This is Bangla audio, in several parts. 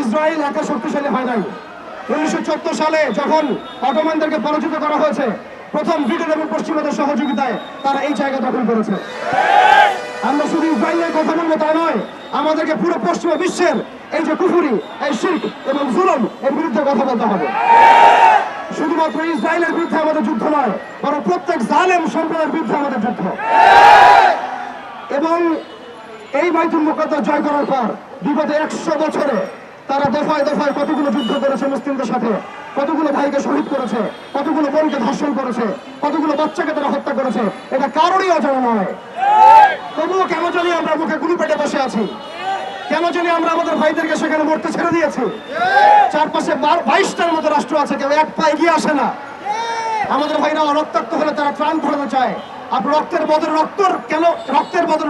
ইসরায়েল একা শক্তিশালী হয় নাই। 1974 সালে যখন অটোমানদেরকে পরাজিত করা হয়েছে, প্রথম ব্রিটেন এবং পশ্চিমাদের সহযোগিতায় তারা এই জায়গা দখল করেছে। আমরা শুধু ইসরায়েলের কথা বলবো তা নয়, আমাদেরকে পুরো পশ্চিমা বিশ্বের এই যে কুফরি, এই শিরক এবং জুলুম এর বিরুদ্ধে কথা বলতে হবে। শুধুমাত্র ইসরায়েলের বিরুদ্ধে আমাদের যুদ্ধ নয়, বরং প্রত্যেক জালেম সম্প্রদায়ের বিরুদ্ধে আমাদের যুদ্ধ। এবং এই বাইতুল মুকাদ্দাস জয় করার পর বিগত 100 বছরে তারা দফায় দফায় কতগুলো যুদ্ধ করেছে মুসলিমদের সাথে, কতগুলো ভাইকে শহীদ করেছে, কতগুলো বোনকে ধর্ষণ করেছে, কতগুলো বাচ্চাকে তারা হত্যা করেছে, এটা কারোরই অজানা নয়। তবুও কেন জানি আমরা মুখে গুলি পেটে বসে আছি, কেন জানি আমরা আমাদের ভাইদেরকে সেখানে মরতে ছেড়ে দিয়েছি। চারপাশে 22টার মতো রাষ্ট্র আছে, কেউ এক পা এগিয়ে আসে না। আমাদের ভাইরা রক্তাক্ত হলে তারা ত্রাণ ধরাতে চায়, আপনি রক্তের বদলে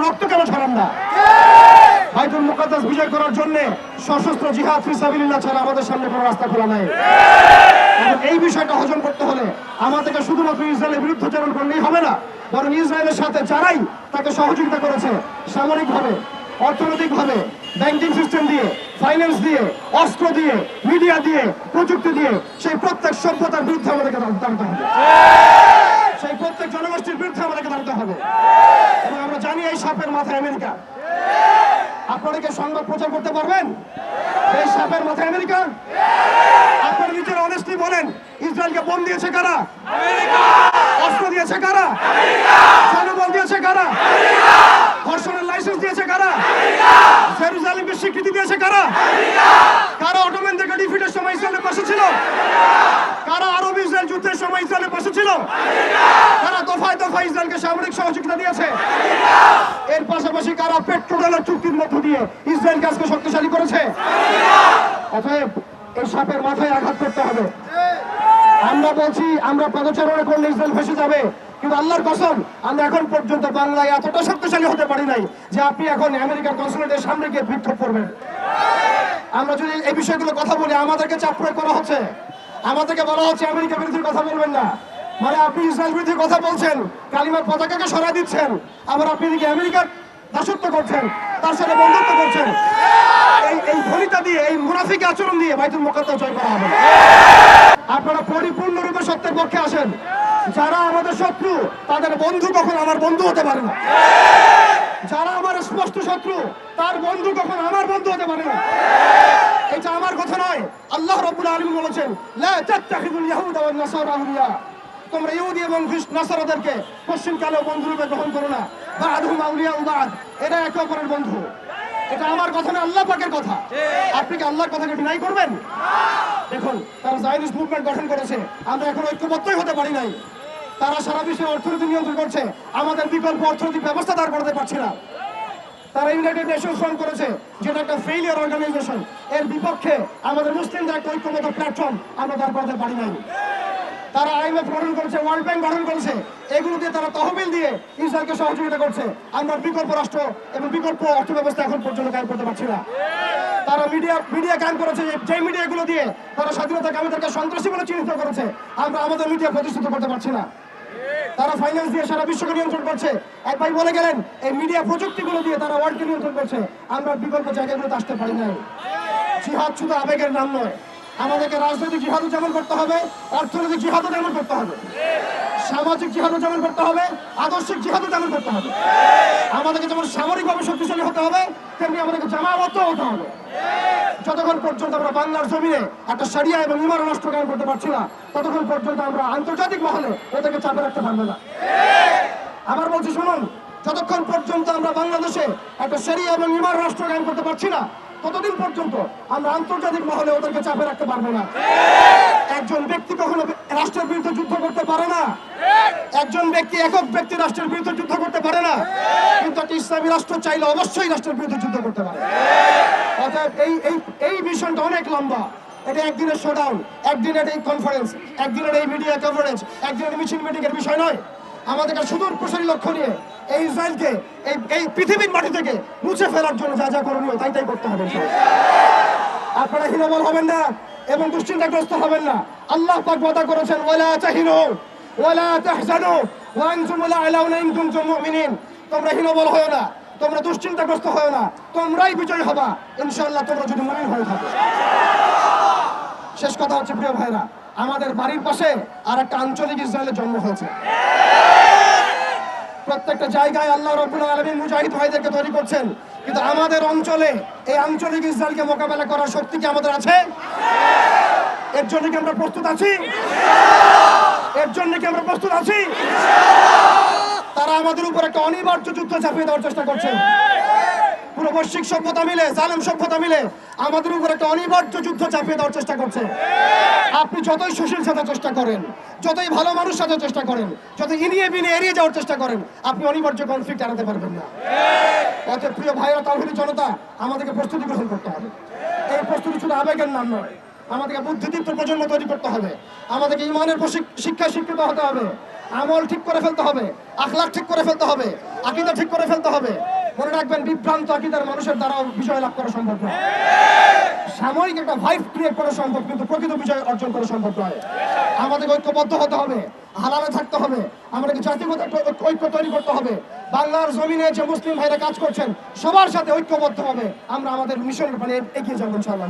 রক্ত কেন ছড়ান না? বাইতুল মুকাদ্দাস বিজয় করার জন্য সশস্ত্র জিহাদ ফি সাবিলিল্লাহ ছাড়া আমাদের সামনে কোনো রাস্তা খোলা নাই। এই বিষয়টা হজম করতে হলে আমাদেরকে শুধুমাত্র ইসরায়েলের বিরুদ্ধাচরণ করলেই হবে না, বরং ইসরায়েলের সাথে যারাই তাকে সহযোগিতা করেছে সামরিকভাবে, অর্থনৈতিকভাবে, ব্যাংকিং সিস্টেম দিয়ে, ফাইন্যান্স দিয়ে, অস্ত্র দিয়ে, মিডিয়া দিয়ে, প্রযুক্তি দিয়ে, সেই প্রত্যেক সভ্যতার বিরুদ্ধে আমাদেরকে দাঁড়াতে হবে। সেই প্রত্যেক জনগোষ্ঠীর বিরুদ্ধে আমাদেরকে দাঁড়াতে হবে। এবং আমরা জানি এই সাপের মাথায় আমেরিকা। আপনারা কি সংবাদ প্রচার করতে পারবেন এই সাপের মাথায় আমেরিকা? আপনারা নিজের অনেস্টলি বলেন, ইসরায়েলকে বোম দিয়েছে কারা? আমেরিকা। অস্ত্র দিয়েছে কারা? আমেরিকা। জনবল দিয়েছে কারা? আমেরিকা। ধর্ষণের লাইসেন্স দিয়েছে কারা? আমেরিকা। জেরুজালেমকে স্বীকৃতি দিয়েছে কারা? আমেরিকা। কারা অটোমানদেরকে ডিফিটের সময় ইসরায়েলের পাশে ছিল? আমেরিকা। কারা আরব ইসরায়েল যুদ্ধের সময় ইসরায়েলের পাশে ছিল? আমেরিকা। কারা দফায় দফায় ইসরায়েলকে সামরিক সহযোগিতা দিয়েছে? আমেরিকা। এর পাশাপাশি কারা পেট্রোডলার চুক্তির মধ্য দিয়ে ইসরায়েলকে আজকে শক্তিশালী করেছে? আমেরিকা। অতএব এই সাপের মাথায় আঘাত করতে হবে। আমরা বলছি আমরা পদচারণা করলে ইসরায়েল ফেসে যাবে, কিন্তু আল্লাহর কসম আমরা এখন পর্যন্ত বাংলায় এতটা শক্তিশালী হতে পারি নাই যে আপনি এখন আমেরিকার কনসুলেটের সামনে গিয়ে বিক্ষোভ করবেন। আমরা যদি এই বিষয়গুলো কথা বলি, আমাদেরকে চাপ প্রয়োগ করা হচ্ছে, আমাদেরকে বলা হচ্ছে আমেরিকা বিরোধী কথা বলবেন না। মানে আপনি ইসরায়েল বিরোধী কথা বলছেন, কালিমার পতাকাকে সরাই দিচ্ছেন, আবার আপনি এদিকে আমেরিকার দাসত্ব করছেন, তার সাথে বন্ধুত্ব করছেন। এই ভনিতা দিয়ে, এই মুনাফিক আচরণ দিয়ে বাইতুল মুকাদ্দাস জয় করা হবে। আপনারা পরিপূর্ণরূপে সত্যের পক্ষে আসেন। যারা আমাদের শত্রু তাদের বন্ধু কখন আমার বন্ধু হতে পারে না। যারা আমার স্পষ্ট শত্রু তার বন্ধু কখন আমার বন্ধু হতে পারে না। এটা আমার কথা নয়, আল্লাহ রাব্বুল আলামিন বলেছেন, লা তাত্তাখিযুল ইয়াহুদা ওয়ান নাসারা আউলিয়া, তোমরা ইহুদি এবং নাসারাদেরকে পশ্চিমকালেও বন্ধুরূপে গ্রহণ করো না। বা'দুহুম আউলিয়াউ বা'দ, এরা একে অপরের বন্ধু। এটা আমার কথা না, আল্লাহ পাকের কথা। আপনি কি আল্লাহর কথাকে ডিনাই করবেন? দেখুন, তারা জায়নিস্ট মুভমেন্ট গঠন করেছে, আমরা এখন ঐক্যবদ্ধই হতে পারি নাই। তারা সারা বিশ্বের অর্থনীতি নিয়ন্ত্রণ করছে, আমাদের বিকল্প অর্থনৈতিক ব্যবস্থা দাঁড় করাতে পারছে না। তারা ইউনাইটেড নেশনস ফর্ম করেছে, যেটা একটা ফেইলিয়ার অর্গানাইজেশন। এর বিপক্ষে আমাদের মুসলিমদের একটা ঐক্যবদ্ধ প্ল্যাটফর্ম আমরা দাঁড় করাতে পারি নাই। তারা আইএমএফ গঠন করেছে, ওয়ার্ল্ড ব্যাংক গঠন করেছে, এগুলো দিয়ে তারা তহবিল দিয়ে ইসরায়েলকে সহযোগিতা করছে। আমরা বিকল্প রাষ্ট্র এবং বিকল্প অর্থ ব্যবস্থা এখন পর্যন্ত কায়েম করতে পারছি না। তারা মিডিয়া কায়েম করেছে, যে মিডিয়াগুলো দিয়ে তারা স্বাধীনতাকামীদেরকে সন্ত্রাসী বলে চিহ্নিত করেছে, আমরা আমাদের মিডিয়া প্রতিষ্ঠিত করতে পারছি না। তারা ফাইন্যান্স দিয়ে সারা বিশ্বকে নিয়ন্ত্রণ করছে। এক ভাই বলে গেলেন, এই মিডিয়া প্রযুক্তিগুলো দিয়ে তারা ওয়ার্ল্ডকে নিয়ন্ত্রণ করছে, আমরা বিকল্প জায়গাগুলোতে আসতে পারি নাই। জিহাদ শুধু আবেগের নাম নয়, আমাদেরকে রাজনৈতিক জিহাদও যেমন করতে হবে, অর্থনৈতিক জিহাদও যেমন করতে হবে, সামাজিক জিহাদও যেমন করতে হবে, আদর্শিক জিহাদও যেমন করতে হবে। আমাদেরকে যেমন সামরিকভাবে শক্তিশালী হতে হবে, তেমনি আমাদেরকে জামাবদ্ধ হতে হবে। যতক্ষণ পর্যন্ত আমরা বাংলার জমিনে একটা শরিয়া এবং ইমান রাষ্ট্র কায়েম করতে পারছি না, ততক্ষণ পর্যন্ত আমরা আন্তর্জাতিক মহলে ওদেরকে চাপে রাখতে পারবো না। আবার বলছি শুনুন, যতক্ষণ পর্যন্ত আমরা বাংলাদেশে একটা শরিয়া এবং ইমান রাষ্ট্র কায়েম করতে পারছি না, ততদিন পর্যন্ত আমরা আন্তর্জাতিক মহলে ওদেরকে চাপে রাখতে পারবো না। একজন ব্যক্তি কখনো রাষ্ট্রের বিরুদ্ধে যুদ্ধ করতে পারে না, একজন ব্যক্তি একক ব্যক্তি রাষ্ট্রের বিরুদ্ধে যুদ্ধ করতে পারে না, কিন্তু একটা ইসলামী রাষ্ট্র চাইলে অবশ্যই রাষ্ট্রের বিরুদ্ধে যুদ্ধ করতে পারে। অর্থাৎ এই মিশনটা অনেক লম্বা। এটা একদিনের শোডাউন, একদিনের এই কনফারেন্স, একদিনের এই মিডিয়া কভারেজ, একদিনের মিছিল মিটিং এর বিষয় নয়। আমাদেরকে সুদূর প্রসারী লক্ষ্য নিয়ে এই ইসরায়েলকে এই পৃথিবীর মাটি থেকে মুছে ফেলার জন্য যা যা করণীয় তাই করতে হবে। আপনারা হীনবল হবেন না এবং দুশ্চিন্তাগ্রস্ত হবেন না। আল্লাহ পাক ওয়াদা করেছেন, ওয়ালা তাহিনু ওয়ালা তাহজানু ওয়া আনতুমুল আ'লাউনা ইন কুনতুম মুমিনিন। তোমরা হীনবল হয়ো না, তোমরা দুশ্চিন্তাগ্রস্ত হয়ো না, তোমরাই বিজয়ী হবা ইনশাআল্লাহ, তোমরা যদি মুমিন হয়ে থাকো। শেষ কথা হচ্ছে প্রিয় ভাইরা, আমাদের বাড়ির পাশে আর একটা আঞ্চলিক ইসরায়েলের জন্ম হয়েছে। প্রত্যেকটা জায়গায় আল্লাহ রাব্বুল আলামিন মুজাহিদ ভাইদেরকে তৈরি করছেন, কিন্তু আমাদের অঞ্চলে এই আঞ্চলিক ইসরায়েলকে মোকাবেলা করার শক্তি কি আমাদের আছে? এর জন্য কি আমরা প্রস্তুত আছি? এর জন্য কি আমরা প্রস্তুত আছি? তারা আমাদের উপর একটা অনিবার্য যুদ্ধ চাপিয়ে দেওয়ার চেষ্টা করছে। পুরো বৈশ্বিক সভ্যতা মিলে, জালেম সভ্যতা মিলে আমাদের উপর একটা অনিবার্য যুদ্ধ চাপিয়ে দেওয়ার চেষ্টা করছে। আপনি যতই সুশীল সাজার চেষ্টা করেন, যতই ভালো মানুষ সাজার চেষ্টা করেন, যত ইনিয়ে বিনিয়ে এড়িয়ে যাওয়ার চেষ্টা করেন, আপনি অনিবার্য কনফ্লিক্ট এড়াতে পারবেন না। অতএব প্রিয় ভাইরা, তাওহীদি জনতা, আমাদেরকে প্রস্তুতি গ্রহণ করতে হবে। এই প্রস্তুতি শুধু আবেগের নাম নয়, আমাদেরকে বুদ্ধিদীপ্ত প্রজন্ম তৈরি করতে হবে। আমাদেরকে ইমানের শিক্ষায় শিক্ষিত হতে হবে, আমল ঠিক করে ফেলতে হবে, আখলাক ঠিক করে ফেলতে হবে, আকীদা ঠিক করে ফেলতে হবে। মনে রাখবেন, বিভ্রান্ত আকীদার মানুষের দ্বারা বিজয় লাভ করা সম্ভব নয়। সাময়িক একটা ভাইব ক্রিয়েট করা সম্ভব, কিন্তু প্রকৃত বিজয় অর্জন করা সম্ভব নয়। আমাদের ঐক্যবদ্ধ হতে হবে, হালালে থাকতে হবে, আমাদেরকে জাতিগত ঐক্য তৈরি করতে হবে। বাংলার জমিনে যে মুসলিম ভাইরা কাজ করছেন, সবার সাথে ঐক্যবদ্ধ হবে আমরা আমাদের মিশনের মানে এগিয়ে যাবো ইনশাআল্লাহ।